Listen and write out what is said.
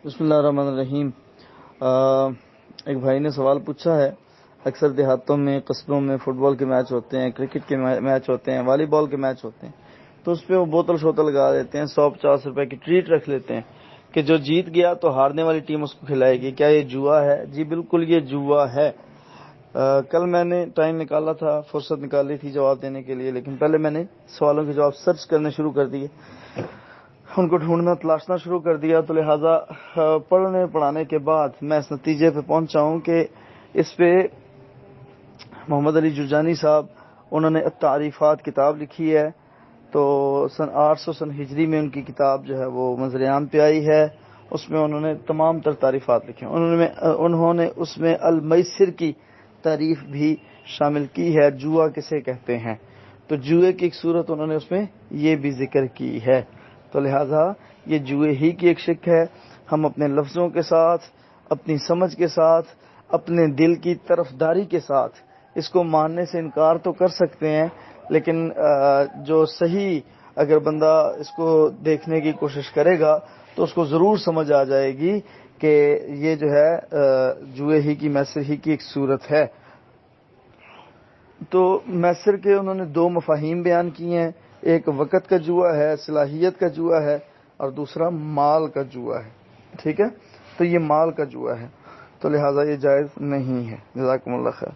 بسم اللہ الرحمن الرحیم۔ ایک بھائی نے سوال پوچھا ہے، اکثر دیہاتوں میں، قصبوں میں فٹ بال کے میچ ہوتے ہیں، کرکٹ کے میچ ہوتے ہیں، والی بال کے میچ ہوتے ہیں، تو اس پہ وہ بوتل شوتل لگا دیتے ہیں، 100-50 روپے کی ٹریٹ رکھ لیتے ہیں کہ جو جیت گیا تو ہارنے والی ٹیم اس کو کھلائے گی۔ کیا یہ جوا ہے؟ جی بالکل یہ جوا ہے۔ کل میں نے ٹائم نکالا تھا، فرصت نکالی تھی جواب دینے کے لیے، لیکن پہلے میں نے سوالوں کے جواب سرچ کرنے شروع کر دیے، ان کو ڈھونڈنا تلاشنا شروع کر دیا، تو لہٰذا پڑھنے پڑھانے کے بعد میں اس نتیجے پہ پہنچا ہوں کہ اس پہ محمد علی جرجانی صاحب انہوں نے التعریفات کتاب لکھی ہے، تو سن 800 سن ہجری میں ان کی کتاب جو ہے وہ منظر عام پہ آئی ہے۔ اس میں انہوں نے تمام تر تعریفات لکھی ہیں۔ انہوں نے اس میں المیسر کی تعریف بھی شامل کی ہے، جوا کسے کہتے ہیں، تو جوئے کی ایک صورت انہوں نے اس میں یہ بھی ذکر کی ہے، تو لہٰذا یہ جوئے ہی کی ایک شک ہے۔ ہم اپنے لفظوں کے ساتھ، اپنی سمجھ کے ساتھ، اپنے دل کی طرفداری کے ساتھ اس کو ماننے سے انکار تو کر سکتے ہیں، لیکن جو صحیح اگر بندہ اس کو دیکھنے کی کوشش کرے گا تو اس کو ضرور سمجھ آ جائے گی کہ یہ جو ہے جوئے ہی کی، میسر ہی کی ایک صورت ہے۔ تو میسر کے انہوں نے 2 مفاہیم بیان کیے ہیں، ایک وقت کا جوا ہے، صلاحیت کا جوا ہے، اور دوسرا مال کا جوا ہے، ٹھیک ہے، تو یہ مال کا جوا ہے، تو لہٰذا یہ جائز نہیں ہے۔ جزاکم اللہ خیر۔